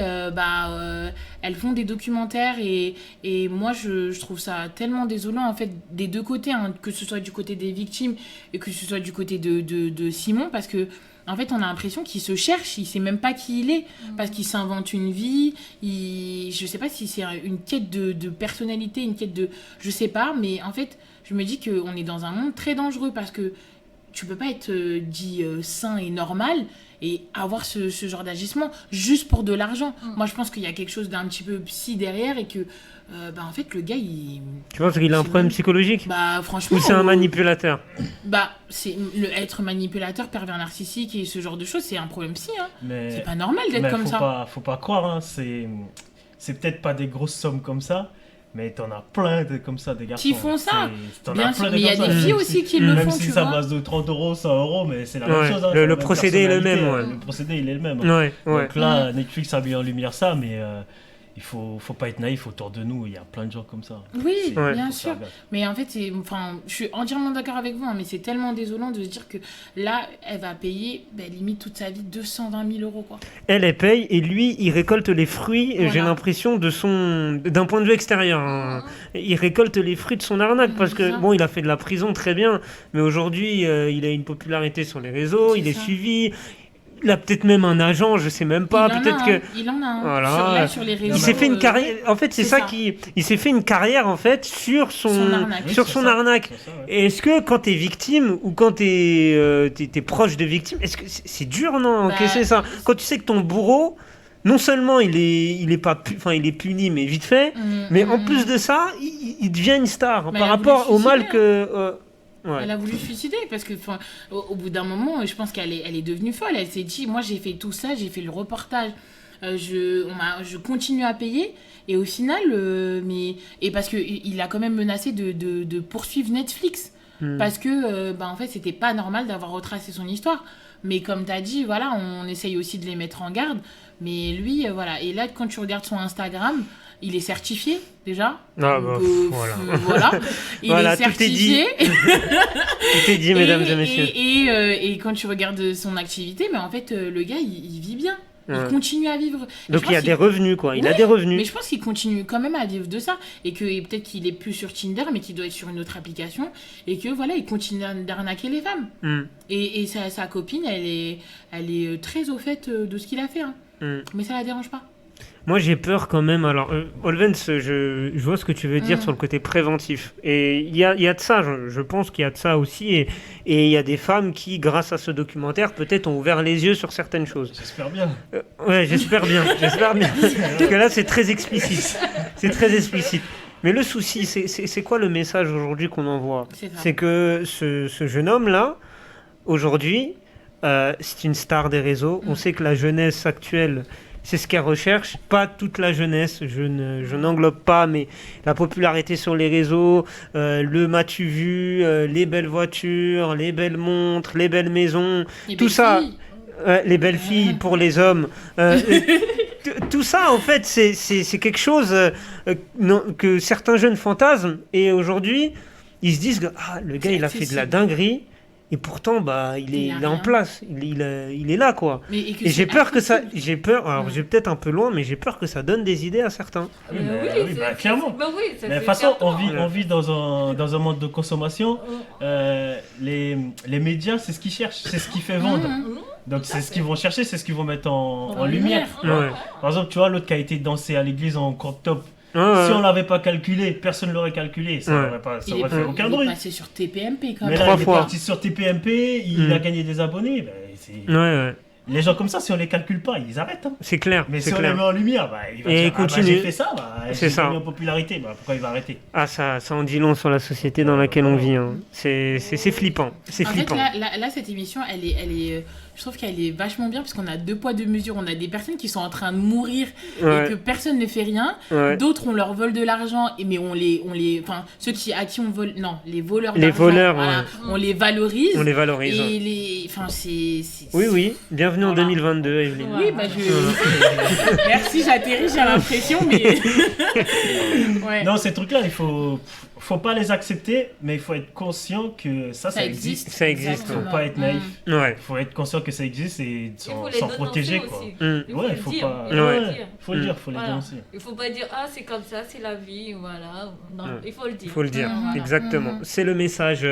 S2: elles font des documentaires. Et moi, je trouve ça tellement désolant, en fait, des deux côtés, hein, que ce soit du côté des victimes et que ce soit du côté de Simon. Parce que, en fait, on a l'impression qu'il se cherche. Il ne sait même pas qui il est. Parce qu'il s'invente une vie. Je ne sais pas si c'est une quête de personnalité, une quête de... Je ne sais pas. Mais en fait, je me dis qu'on est dans un monde très dangereux parce que tu peux pas être dit sain et normal et avoir ce genre d'agissement juste pour de l'argent. Moi, je pense qu'il y a quelque chose d'un petit peu psy derrière et que, en fait, le gars, il... Tu
S1: penses qu'il a un problème psychologique ?
S2: Franchement...
S1: Ou c'est un manipulateur ?
S2: Être manipulateur, pervers narcissique et ce genre de choses, c'est un problème psy. Hein.
S3: Mais,
S2: c'est pas normal d'être comme ça.
S3: Faut pas croire, hein. C'est peut-être pas des grosses sommes comme ça, mais t'en as plein comme ça, des garçons.
S2: Qui font ça.
S3: Bien
S2: sûr, mais il y a des filles aussi qui le font.
S3: Même si ça base de 30 €, 100 €, mais c'est la même chose. Hein,
S1: le procédé est le même. Ouais.
S3: Le procédé, il est le même. Hein. Donc là, Netflix a mis en lumière ça, mais il faut pas être naïf autour de nous. Il y a plein de gens comme ça.
S2: Oui, bien sûr. Mais en fait, je suis entièrement d'accord avec vous, hein, mais c'est tellement désolant de se dire que là, elle va payer limite toute sa vie 220 000 €. Quoi.
S1: Elle paye et lui, il récolte les fruits, j'ai l'impression, d'un point de vue extérieur. Hein. Il récolte les fruits de son arnaque parce que, bon, il a fait de la prison très bien, mais aujourd'hui, il a une popularité sur les réseaux, il est suivi. Il a peut-être même un agent, je sais même pas.
S2: Il en a un. Voilà. Sur les réseaux.
S1: Il s'est fait une carrière. En fait, c'est ça qui. Il s'est fait une carrière en fait sur son arnaque. Sur son arnaque. Ça, ouais. Et est-ce que quand t'es victime ou quand t'es proche de victime, est-ce que c'est dur non encaisser ça quand tu sais que ton bourreau, non seulement il est puni mais vite fait, mais en plus de ça, il devient une star par rapport au mal que.
S2: Elle a voulu se suicider parce que au bout d'un moment, je pense qu'elle est devenue folle. Elle s'est dit, moi j'ai fait tout ça, j'ai fait le reportage, je continue à payer et au final, parce qu'il a quand même menacé de poursuivre Netflix parce que en fait c'était pas normal d'avoir retracé son histoire. Mais comme tu as dit, voilà, on essaye aussi de les mettre en garde. Mais lui, voilà. Et là, quand tu regardes son Instagram, il est certifié, déjà.
S1: Voilà.
S2: Il est certifié.
S1: Tout est dit, mesdames et messieurs.
S2: Et quand tu regardes son activité, mais en fait, le gars, il vit bien. Il continue à vivre.
S1: Donc il y a des revenus, quoi. Il a des revenus.
S2: Mais je pense qu'il continue quand même à vivre de ça. Et peut-être qu'il est plus sur Tinder, mais qu'il doit être sur une autre application. Et que voilà, il continue d'arnaquer les femmes. Et sa copine, elle est très au fait de ce qu'il a fait. Hein. Mais ça la dérange pas.
S1: Moi, j'ai peur quand même. Alors, Olvens, je vois ce que tu veux dire sur le côté préventif. Et il y a de ça, je pense qu'il y a de ça aussi. Et il y a des femmes qui, grâce à ce documentaire, peut-être ont ouvert les yeux sur certaines choses.
S3: J'espère bien.
S1: Ouais, j'espère bien. Parce que là, c'est très explicite. Mais le souci, c'est quoi le message aujourd'hui qu'on envoie ? C'est que ce jeune homme-là, aujourd'hui, c'est une star des réseaux. On sait que la jeunesse actuelle... C'est ce qu'elle recherche, pas toute la jeunesse, je n'englobe pas, mais la popularité sur les réseaux, le m'as-tu vu, les belles voitures, les belles montres, les belles maisons, tout ça, les belles filles pour les hommes, tout ça en fait c'est quelque chose que certains jeunes fantasment et aujourd'hui ils se disent que le gars il a fait de la dinguerie. Et pourtant, il est en place, il est là, quoi. Et j'ai peur que ça... alors j'ai peut-être un peu loin, mais j'ai peur que ça donne des idées à certains.
S3: Clairement. De toute façon, on vit dans un monde de consommation. Les médias, c'est ce qu'ils cherchent, c'est ce qui fait vendre. Donc c'est ce qu'ils vont chercher, c'est ce qu'ils vont mettre en lumière. Par exemple, tu vois, l'autre qui a été dansé à l'église en crop top, Si on l'avait pas calculé, personne l'aurait calculé. Ça
S1: Ouais.
S3: aurait pas, ça
S2: Il
S3: aurait fait aucun
S2: il est
S3: bruit.
S2: passé sur TPMP quand
S3: Mais
S2: même.
S3: là,
S1: 3
S3: il est
S1: fois.
S3: parti sur TPMP, il a gagné des abonnés. Ben,
S1: Ouais.
S3: Les gens comme ça, si on les calcule pas, ils arrêtent. Hein.
S1: C'est clair.
S3: Mais
S1: c'est
S3: si on
S1: clair.
S3: les met en lumière, bah, il va
S1: Et
S3: dire,
S1: continue.
S3: j'ai fait ça, bah,
S1: C'est
S3: j'ai
S1: ça.
S3: gagné en popularité. Bah, pourquoi il va arrêter?
S1: Ah, ça en dit long sur la société dans laquelle on vit. Hein. C'est flippant. C'est
S2: En fait,
S1: flippant.
S2: là, cette émission, elle est, je trouve qu'elle est vachement bien parce qu'on a 2 poids 2 mesures. On a des personnes qui sont en train de mourir
S1: Ouais.
S2: et que personne ne fait rien.
S1: Ouais.
S2: D'autres, on leur vole de l'argent, mais enfin, à qui on vole, non, les voleurs
S1: Les
S2: d'argent,
S1: voleurs,
S2: voilà,
S1: ouais.
S2: on les valorise.
S1: On les valorise. hein.
S2: Et enfin,
S1: Oui. Bienvenue en
S2: Voilà.
S1: 2022, Evelyne.
S2: Oui, bah merci, j'atterris, j'ai l'impression, mais. Ouais.
S3: Non, ces trucs-là, faut pas les accepter, mais il faut être conscient que ça existe.
S1: Ça existe,
S2: Exactement.
S3: Faut pas être naïf.
S1: Ouais.
S3: Il faut être conscient que ça existe et
S4: Il faut les
S3: s'en
S4: dénoncer
S3: protéger.
S4: aussi.
S3: Quoi.
S4: Il
S3: Ouais,
S4: le
S3: il faut
S4: dire,
S3: pas.
S4: il faut
S1: Ouais.
S4: le dire.
S3: Faut le dire, faut les
S4: Voilà.
S3: dénoncer.
S4: Il faut pas dire ah c'est comme ça, c'est la vie, voilà. Non,
S1: Ouais.
S4: il faut le dire.
S1: Il faut le dire,
S2: Voilà.
S1: exactement. C'est le message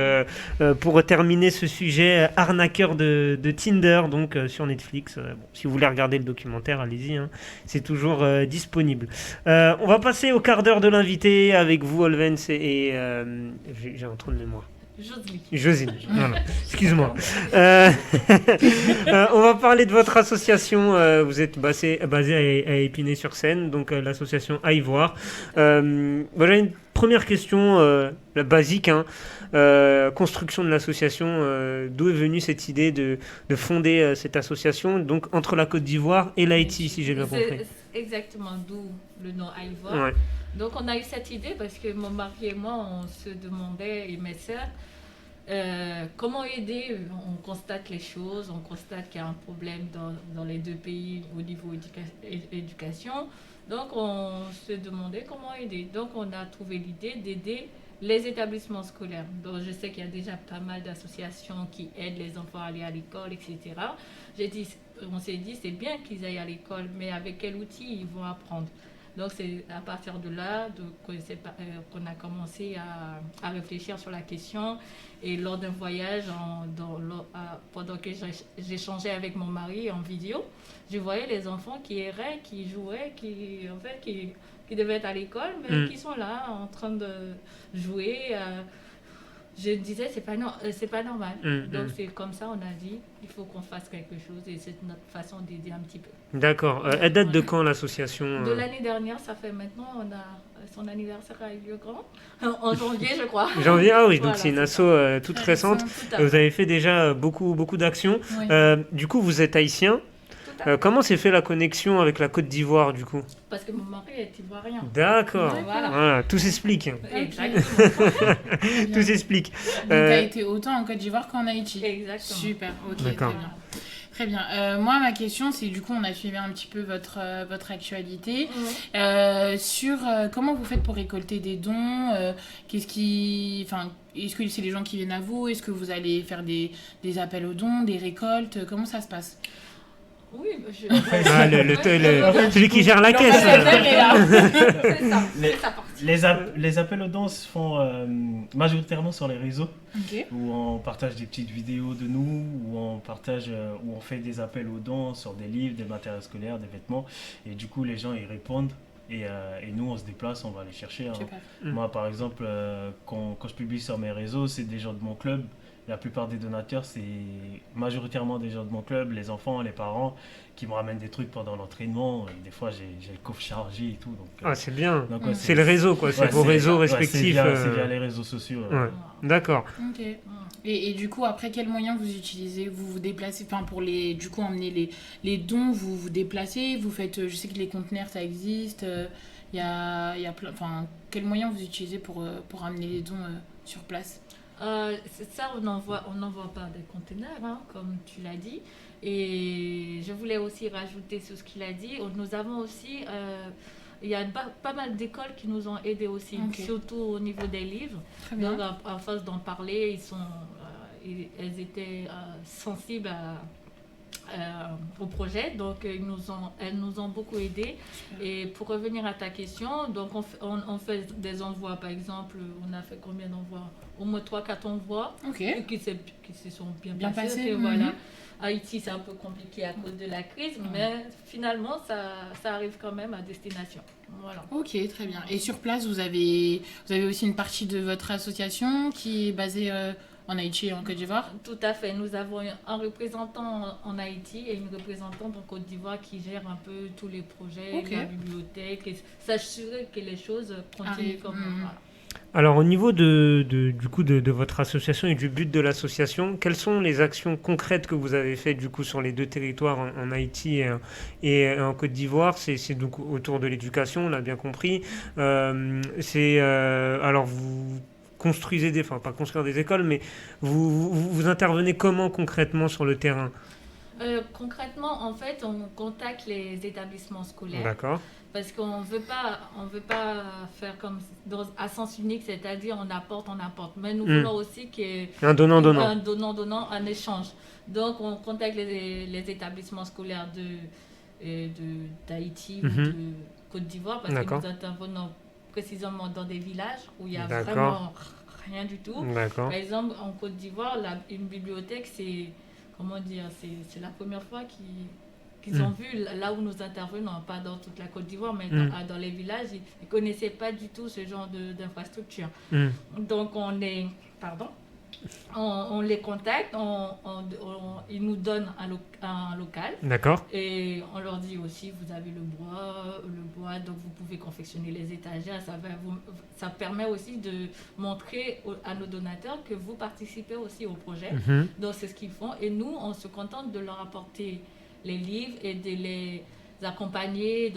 S1: pour terminer ce sujet arnaqueur de Tinder, donc sur Netflix. Bon, si vous voulez regarder le documentaire, allez-y, hein, c'est toujours disponible. On va passer au quart d'heure de l'invité avec vous, Olvens, et j'ai un trou de mémoire. Josine, voilà. Excuse-moi. On va parler de votre association. Vous êtes basé à Épinay-sur-Seine, donc l'association Aïvoir. Voilà une première question, la basique. Hein. Construction de l'association. D'où est venue cette idée de fonder cette association, donc entre la Côte d'Ivoire et l'Haïti, si j'ai bien compris.
S4: C'est exactement d'où le nom Aïvoir.
S1: Ouais.
S4: Donc on a eu cette idée parce que mon mari et moi, on se demandait, et mes sœurs, comment aider. On constate les choses, on constate qu'il y a un problème dans les 2 pays au niveau éducation. Donc on se demandait comment aider. Donc on a trouvé l'idée d'aider les établissements scolaires. Donc je sais qu'il y a déjà pas mal d'associations qui aident les enfants à aller à l'école, etc. On s'est dit c'est bien qu'ils aillent à l'école, mais avec quel outil ils vont apprendre. Donc c'est à partir de là qu'on a commencé à réfléchir sur la question. Et lors d'un voyage, pendant que j'échangeais avec mon mari en vidéo, je voyais les enfants qui erraient, qui jouaient, qui devaient être à l'école, mais qui sont là en train de jouer. Je disais, c'est pas normal. Donc c'est comme ça, on a dit, il faut qu'on fasse quelque chose et c'est notre façon d'aider un petit peu.
S1: D'accord. Elle date de quand l'association
S4: De l'année dernière, ça fait maintenant, son anniversaire a eu lieu grand, en janvier je crois.
S1: Janvier, ah oui, donc
S4: Voilà,
S1: c'est une
S4: c'est
S1: asso toute
S2: Très
S1: récente.
S4: Tout à fait.
S1: Vous avez fait déjà beaucoup d'actions.
S2: Ouais.
S1: Du coup, vous êtes haïtien.
S4: Tout à fait.
S1: Comment s'est fait la connexion avec la Côte d'Ivoire, du coup?
S4: Parce que mon mari est ivoirien.
S1: D'accord.
S2: Voilà.
S1: Voilà, tout s'explique.
S4: Exactement.
S1: Tout s'explique.
S2: Donc, t'as été autant en Côte d'Ivoire qu'en Haïti.
S4: Exactement.
S2: Super, ok,
S1: D'accord.
S2: très bien. Très bien. Moi, ma question, c'est du coup, on a suivi un petit peu votre actualité. Sur comment vous faites pour récolter des dons, est-ce que c'est les gens qui viennent à vous? Est-ce que vous allez faire des appels aux dons, des récoltes? Comment ça se passe?
S4: Oui,
S1: Ah, celui qui gère la caisse.
S2: L'ambassadeur est là.
S4: c'est ça,
S3: Les-
S4: c'est sa partie.
S3: Les appels aux dons se font majoritairement sur les réseaux,
S2: Ok.
S3: où on partage des petites vidéos de nous, où on fait des appels aux dons sur des livres, des matériels scolaires, des vêtements, et du coup les gens y répondent. Et nous, on se déplace, on va les chercher. Hein.
S2: Super.
S3: Moi, par exemple, quand je publie sur mes réseaux, c'est des gens de mon club. La plupart des donateurs, c'est majoritairement des gens de mon club, les enfants, les parents, qui me ramènent des trucs pendant l'entraînement. Et des fois, j'ai le coffre chargé et tout. Donc,
S1: Ah, c'est bien.
S3: donc, ouais,
S1: C'est le réseau, quoi. C'est
S3: ouais,
S1: vos réseaux
S3: ouais,
S1: respectifs.
S3: c'est via les réseaux sociaux.
S1: Ouais. D'accord.
S2: Ok. Et du coup, après, quels moyens vous utilisez? Vous vous déplacez, enfin, pour du coup, emmener les dons, vous vous déplacez, vous faites, je sais que les conteneurs, ça existe, il y a plein, enfin, quels moyens vous utilisez pour amener les dons sur place?
S4: C'est ça, on n'envoie pas des conteneurs, hein, comme tu l'as dit. Et je voulais aussi rajouter sur ce qu'il a dit. Nous avons aussi, il y a pas mal d'écoles qui nous ont aidés aussi,
S2: Ok.
S4: surtout au niveau des livres.
S2: Très bien.
S4: Donc, à force d'en parler, elles étaient sensibles au projet. Donc, elles nous ont beaucoup aidés. Et pour revenir à ta question, donc on fait des envois, par exemple, on a fait combien d'envois? Au moins 3-4 envois qui se sont bien passés. Voilà. Haïti, c'est un peu compliqué à cause de la crise, mais finalement, ça arrive quand même à destination. Voilà.
S2: Ok, très bien. Et sur place, vous avez aussi une partie de votre association qui est basée en Haïti et en Côte d'Ivoire?
S4: Tout à fait. Nous avons un représentant en Haïti et une représentante en Côte d'Ivoire qui gère un peu tous les projets, la bibliothèque, et s'assurer que les choses continuent comme voilà.
S1: Alors au niveau du coup de votre association et du but de l'association, quelles sont les actions concrètes que vous avez faites du coup sur les deux territoires en Haïti et en Côte d'Ivoire? C'est donc autour de l'éducation, on l'a bien compris. Alors vous construisez enfin pas construire des écoles, mais vous intervenez comment concrètement sur le terrain?
S4: Concrètement, en fait, on contacte les établissements scolaires.
S1: D'accord.
S4: Parce qu'on veut pas faire comme à sens unique, c'est-à-dire on apporte. Mais nous voulons aussi qu'il y ait un donnant, un échange. Donc, on contacte les établissements scolaires d'Haïti ou de Côte d'Ivoire parce que nous intervenons précisément dans des villages où il y a vraiment rien du tout. Par exemple, en Côte d'Ivoire, une bibliothèque, c'est la première fois qu'ils ont vu là où nous intervenons, pas dans toute la Côte d'Ivoire, mais dans les villages, ils ne connaissaient pas du tout ce genre d'infrastructure. Donc on les contacte, ils nous donnent un local.
S1: D'accord.
S4: Et on leur dit aussi, vous avez le bois, donc vous pouvez confectionner les étagères. Ça permet aussi de montrer à nos donateurs que vous participez aussi au projet. Donc c'est ce qu'ils font. Et nous, on se contente de leur apporter les livres et de les accompagner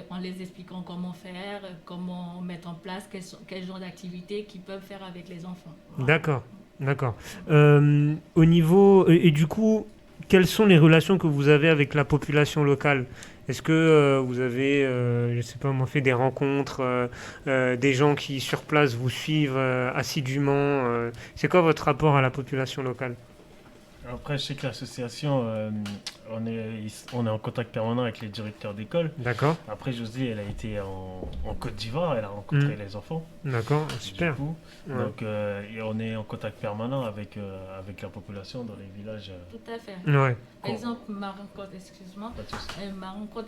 S4: en les expliquant comment faire, comment mettre en place, quel genre d'activités qu'ils peuvent faire avec les enfants. Voilà.
S1: D'accord. Au niveau... Et du coup, quelles sont les relations que vous avez avec la population locale? Est-ce que vous avez, je sais pas, fait des rencontres, des gens qui sur place vous suivent assidûment? C'est quoi votre rapport à la population locale?
S3: Après, je sais que l'association, on est en contact permanent avec les directeurs d'école.
S1: D'accord.
S3: Après, Josie, elle a été en Côte d'Ivoire, elle a rencontré les enfants.
S1: D'accord, super.
S3: Donc, et on est en contact permanent avec la population dans les villages.
S4: Tout à fait.
S1: Ouais.
S4: Par exemple, ma rencontre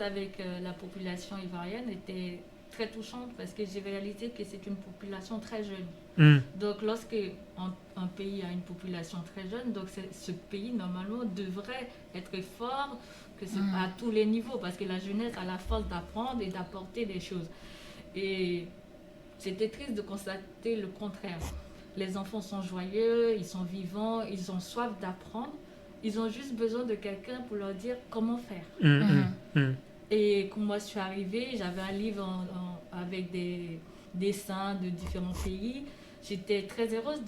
S4: avec la population ivoirienne était très touchante parce que j'ai réalisé que c'est une population très jeune. Donc lorsque un pays a une population très jeune, donc ce pays normalement devrait être fort à tous les niveaux parce que la jeunesse a la force d'apprendre et d'apporter des choses. Et c'était triste de constater le contraire. Les enfants sont joyeux, ils sont vivants, ils ont soif d'apprendre. Ils ont juste besoin de quelqu'un pour leur dire comment faire. Et quand moi je suis arrivée, j'avais un livre avec des dessins de différents pays. J'étais très heureuse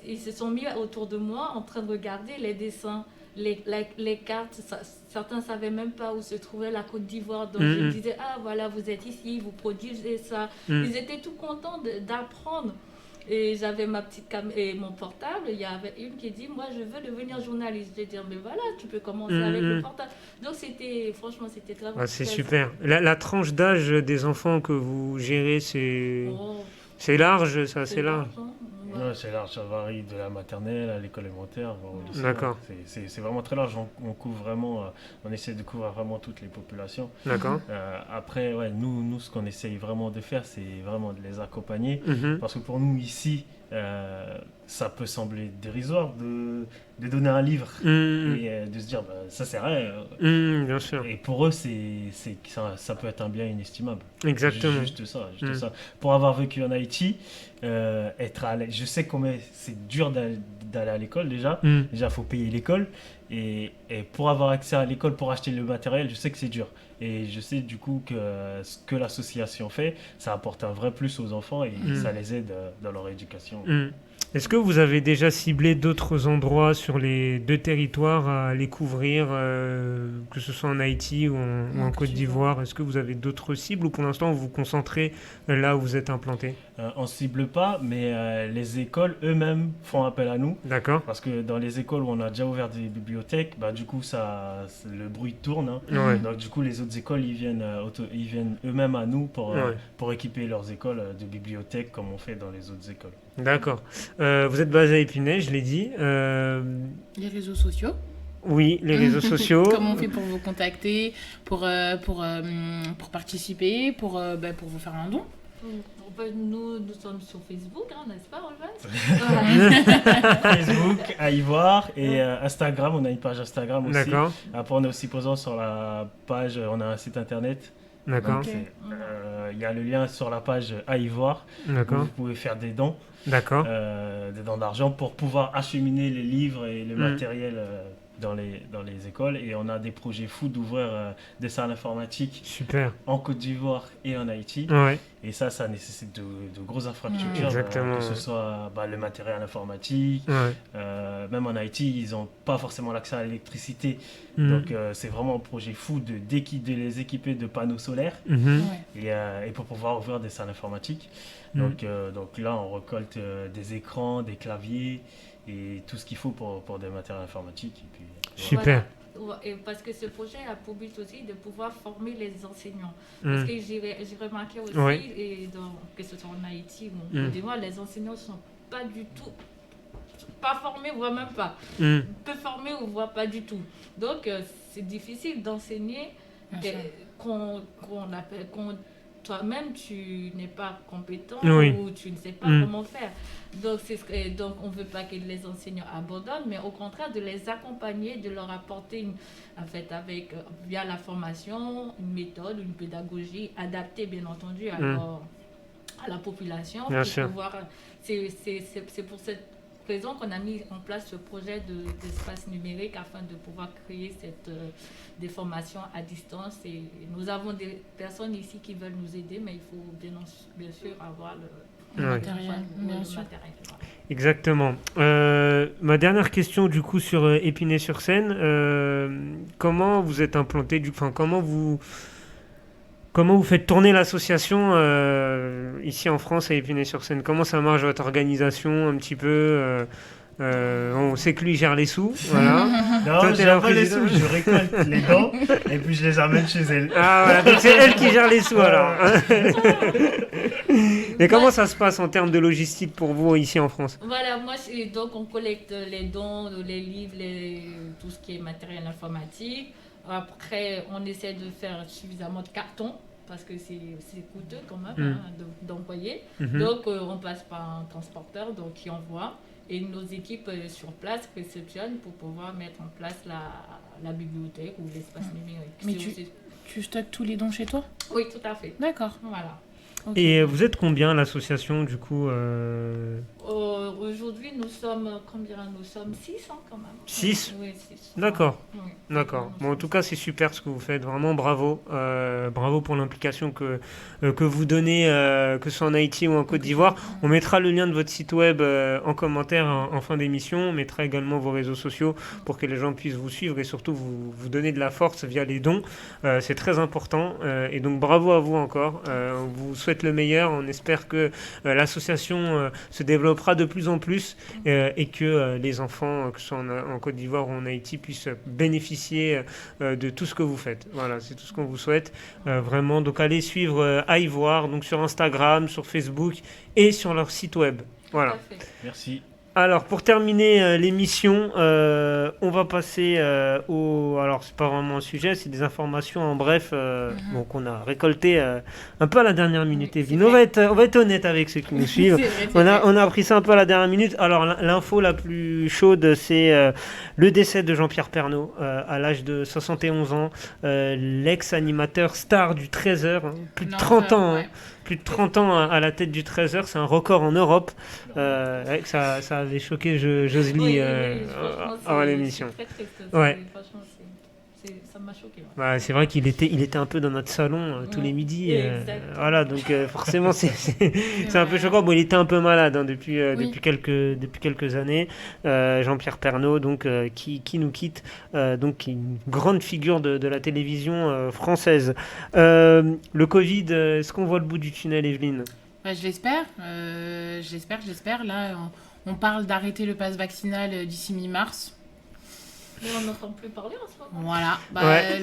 S4: ils se sont mis autour de moi en train de regarder les dessins, les cartes. Certains ne savaient même pas où se trouvait la Côte d'Ivoire. Donc je disais, ah voilà, vous êtes ici, vous produisez ça. Ils étaient tout contents d'apprendre. Et j'avais ma petite et mon portable. Il y avait une qui dit, moi je veux devenir journaliste. Je vais dire, mais voilà, tu peux commencer avec le portable. Donc franchement, c'était très
S1: c'est super. La tranche d'âge des enfants que vous gérez, c'est large, ça, c'est large.
S3: Ouais, c'est large, ça varie de la maternelle à l'école élémentaire, voire au lycée.
S1: D'accord.
S3: C'est vraiment très large, on couvre vraiment, on essaie de couvrir vraiment toutes les populations.
S1: D'accord.
S3: Après, ouais, nous, ce qu'on essaye vraiment de faire, c'est vraiment de les accompagner, parce que pour nous ici, ça peut sembler dérisoire de donner un livre et de se dire, ça c'est rien.
S1: Bien sûr.
S3: Et pour eux, ça peut être un bien inestimable.
S1: Exactement.
S3: Juste ça. Pour avoir vécu en Haïti, être à je sais combien c'est dur d'aller à l'école déjà. Déjà, il faut payer l'école. Et pour avoir accès à l'école, pour acheter le matériel, je sais que c'est dur. Et je sais du coup que ce que l'association fait, ça apporte un vrai plus aux enfants et ça les aide dans leur éducation.
S1: Est-ce que vous avez déjà ciblé d'autres endroits sur les 2 territoires à aller couvrir, que ce soit en Haïti ou en Côte d'Ivoire? Est-ce que vous avez d'autres cibles ou pour l'instant vous vous concentrez là où vous êtes implanté?
S3: On cible pas, mais les écoles eux-mêmes font appel à nous.
S1: D'accord.
S3: Parce que dans les écoles où on a déjà ouvert des bibliothèques, bah, du coup, le bruit tourne. Hein.
S1: Ouais.
S3: Donc, du coup, les autres écoles, ils viennent eux-mêmes à nous
S1: Ouais.
S3: pour équiper leurs écoles de bibliothèques comme on fait dans les autres écoles.
S1: D'accord. Vous êtes basé à Épinay, je l'ai dit.
S2: Les réseaux sociaux.
S1: Oui, les réseaux sociaux.
S2: Comment on fait pour vous contacter, pour participer, pour vous faire un don?
S4: Nous sommes sur Facebook, hein, n'est-ce pas, Olvan?
S3: Facebook, à Ivoire et Instagram. On a une page Instagram aussi.
S1: D'accord.
S3: Après, on est aussi présent sur la page. On a un site internet.
S1: D'accord.
S2: Ok.
S3: Il y a le lien sur la page à Ivoire.
S1: D'accord.
S3: Vous pouvez faire des dons.
S1: D'accord.
S3: Des dons d'argent pour pouvoir acheminer les livres et le
S1: Mm.
S3: matériel dans les écoles. Et on a des projets fous d'ouvrir des salles informatiques
S1: Super.
S3: en Côte d'Ivoire et en Haïti.
S1: Ouais.
S3: Et ça nécessite de grosses infrastructures,
S1: Exactement,
S3: que ce
S1: ouais.
S3: soit le matériel informatique.
S1: Ouais.
S3: Même en Haïti, ils n'ont pas forcément l'accès à l'électricité.
S1: Mhm.
S3: Donc c'est vraiment un projet fou de les équiper de panneaux solaires
S1: Mhm.
S2: Ouais.
S3: et pour pouvoir ouvrir des salles informatiques.
S1: Mhm.
S3: Donc là, on récolte des écrans, des claviers et tout ce qu'il faut pour des matériels informatiques. Et puis, voilà.
S1: Super.
S4: Voilà. Et parce que ce projet a pour but aussi de pouvoir former les enseignants. Parce
S1: Mhm.
S4: que j'ai remarqué aussi,
S1: Oui.
S4: et que ce soit en Haïti ou
S1: Mm.
S4: en Côte d'Ivoire, les enseignants ne sont pas du tout, pas formés, voire même pas.
S1: Mhm.
S4: Peu formés ou voire pas du tout. Donc c'est difficile d'enseigner
S2: Bien
S4: que-
S2: sûr.
S4: qu'on toi-même tu n'es pas compétent
S1: Oui.
S4: ou tu ne sais pas
S1: Mm.
S4: comment faire. Donc on ne veut pas que les enseignants abandonnent, mais au contraire de les accompagner, de leur apporter via la formation une méthode, une pédagogie adaptée bien entendu à la population.
S1: Bien
S4: pour
S1: sûr.
S4: pouvoir- c'est pour cette raison qu'on a mis en place ce projet d'espace numérique afin de pouvoir créer des formations à distance. Et nous avons des personnes ici qui veulent nous aider, mais il faut bien sûr avoir
S2: Le
S1: Ouais.
S2: matériel, bien sûr.
S4: matériel. Voilà.
S1: Exactement. Ma dernière question du coup sur Épinay-sur-Seine, comment vous êtes implanté comment vous faites tourner l'association ici en France à Épinay-sur-Seine? Comment ça marche votre organisation un petit peu on sait que lui gère les sous, voilà.
S3: Non,
S1: Toi, t'es
S3: je
S1: la
S3: gère pas les
S1: présidente.
S3: sous, je récolte les dons et puis je les amène chez elle.
S1: Ah voilà, donc c'est elle qui gère les sous alors. Et comment ça se passe en termes de logistique pour vous ici en France?
S4: Voilà, donc on collecte les dons, les livres, tout ce qui est matériel informatique. Après, on essaie de faire suffisamment de cartons parce que c'est coûteux quand même d'envoyer.
S1: Mhm.
S4: Donc, on passe par un transporteur qui envoie et nos équipes sur place réceptionnent pour pouvoir mettre en place la bibliothèque ou l'espace numérique.
S2: Mais
S4: C'est
S2: tu stockes tous les dons chez toi?
S4: Oui, tout à fait.
S2: D'accord.
S4: Voilà.
S2: Ok.
S1: Et vous êtes combien à l'association du coup
S4: Aujourd'hui, nous sommes 6 quand même.
S1: 6?
S4: Oui, 6.
S1: D'accord.
S4: Oui.
S1: D'accord. Bon, en tout cas, c'est super ce que vous faites. Vraiment, bravo. Bravo pour l'implication que vous donnez, que ce soit en Haïti ou en Côte d'Ivoire. On mettra le lien de votre site web en commentaire en fin d'émission. On mettra également vos réseaux sociaux pour que les gens puissent vous suivre et surtout vous donner de la force via les dons. C'est très important. Et donc, bravo à vous encore. On vous souhaite le meilleur. On espère que l'association se développera de plus en plus et que les enfants, que ce soit en Côte d'Ivoire ou en Haïti, puissent bénéficier de tout ce que vous faites. Voilà, c'est tout ce qu'on vous souhaite. Vraiment, donc allez suivre à Ivoire, donc sur Instagram, sur Facebook et sur leur site web. Voilà.
S4: Tout à fait.
S3: Merci.
S1: Alors, pour terminer l'émission, on va passer au... Alors, c'est pas vraiment un sujet, c'est des informations en bref bon, qu'on a récoltées un peu à la dernière minute.
S4: Oui,
S1: Evelyne.
S4: c'est
S1: On va être honnête avec ceux qui nous suivent.
S2: C'est vrai.
S1: On a appris ça un peu à la dernière minute. Alors, l'info la plus chaude, c'est le décès de Jean-Pierre Pernaut à l'âge de 71 ans. L'ex-animateur star du 13h, plus de 30 ans.
S2: Ouais.
S1: Plus de 30 ans à la tête du 13h, c'est un record en Europe. Ça avait choqué Josely
S4: Oui, franchement,
S1: avant
S4: c'est
S1: l'émission.
S4: très triste.
S1: Ouais.
S4: Franchement, ça m'a choqué. Ouais.
S1: Bah, c'est vrai qu'il était un peu dans notre salon tous les midis. Voilà, donc forcément, c'est un peu choquant. Bon, il était un peu malade depuis quelques années. Jean-Pierre Pernaut, donc, qui nous quitte, donc une grande figure de la télévision française. Le Covid, est-ce qu'on voit le bout du tunnel, Evelyne?
S2: Je l'espère. J'espère. Là, on parle d'arrêter le pass vaccinal d'ici mi-mars.
S4: Mais on n'entend plus parler en ce moment.
S2: Voilà.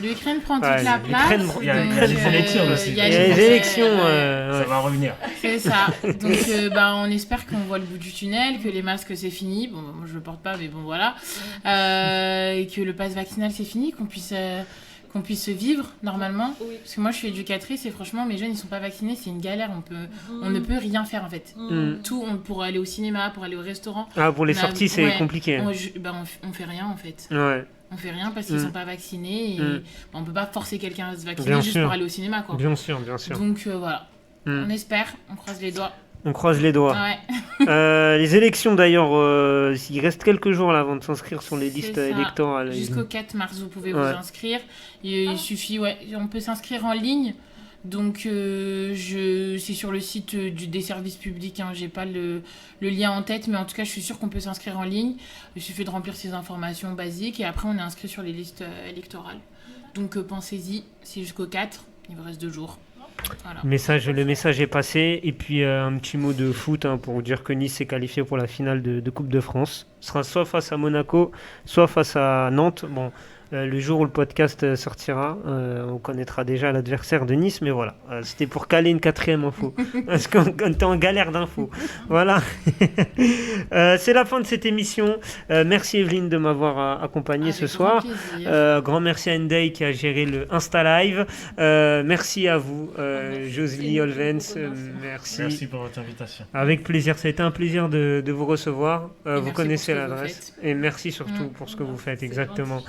S2: L'Ukraine prend toute la place.
S3: Il y a les élections aussi.
S1: Il y a les élections.
S3: Ça va revenir.
S2: C'est ça. Donc, on espère qu'on voit le bout du tunnel, que les masques, c'est fini. Bon, moi, je le porte pas, mais bon, voilà. Et que le pass vaccinal, c'est fini, qu'on puisse vivre normalement.
S4: Oui.
S2: Parce que moi, je suis éducatrice et franchement, mes jeunes, ils sont pas vaccinés, c'est une galère. On ne peut rien faire, en fait. Tout, pour aller au cinéma, pour aller au restaurant.
S1: Ah, pour les sorties, c'est compliqué.
S2: On fait rien, en fait.
S1: Ouais.
S2: On fait rien parce qu'ils sont pas vaccinés. Et on peut pas forcer quelqu'un à se vacciner
S1: Bien
S2: juste
S1: sûr.
S2: pour aller au cinéma, quoi.
S1: Bien sûr.
S2: Donc, voilà. On espère, on croise les doigts.
S1: On croise les doigts.
S2: Ouais.
S1: Les élections, d'ailleurs, il reste quelques jours là, avant de s'inscrire sur les listes électorales.
S2: Jusqu'au 4 mars, vous pouvez vous inscrire. Il suffit, on peut s'inscrire en ligne. Donc, c'est sur le site des services publics. J'ai pas le lien en tête, mais en tout cas, je suis sûre qu'on peut s'inscrire en ligne. Il suffit de remplir ces informations basiques et après, on est inscrit sur les listes électorales. Donc, pensez-y, c'est jusqu'au 4. Il vous reste 2 jours. Voilà.
S1: Le message est passé. Et puis un petit mot de foot pour vous dire que Nice s'est qualifié pour la finale de Coupe de France. Ce sera soit face à Monaco, soit face à Nantes. Bon, le jour où le podcast sortira, on connaîtra déjà l'adversaire de Nice. Mais voilà, c'était pour caler une 4e info. Parce qu'on était en galère d'infos. Voilà. C'est la fin de cette émission. Merci Evelyne de m'avoir accompagné ce soir. Grand merci à Ndei qui a géré le Insta Live. Merci à vous, Josely Olvens.
S3: Merci pour votre invitation.
S1: Avec plaisir. Ça a été un plaisir de vous recevoir. Vous connaissez l'adresse. Et merci surtout pour ce que vous faites exactement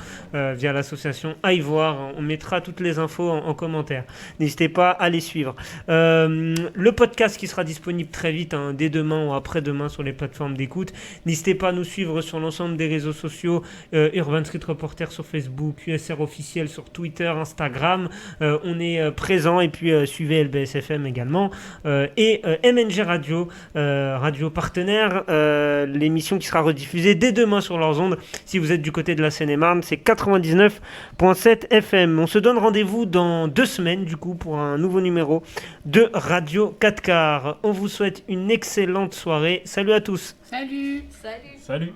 S1: via l'association Aïvoir. On mettra toutes les infos en commentaire. N'hésitez pas à les suivre. Le podcast qui sera disponible très vite, dès demain ou après-demain sur les plateformes d'écoute. N'hésitez pas à nous suivre sur l'ensemble des réseaux sociaux. Urban Street Reporter sur Facebook, USR officiel sur Twitter, Instagram. On est présent et puis suivez LBSFM également. Et MNG Radio, radio partenaire, l'émission qui sera rediffusée dès demain sur leurs ondes. Si vous êtes du côté de la Seine-et-Marne, c'est 99.7 FM. On se donne rendez-vous dans 2 semaines du coup pour un nouveau numéro de Radio 4 quarts. On vous souhaite une excellente soirée. Salut à tous.
S2: Salut.
S3: Salut.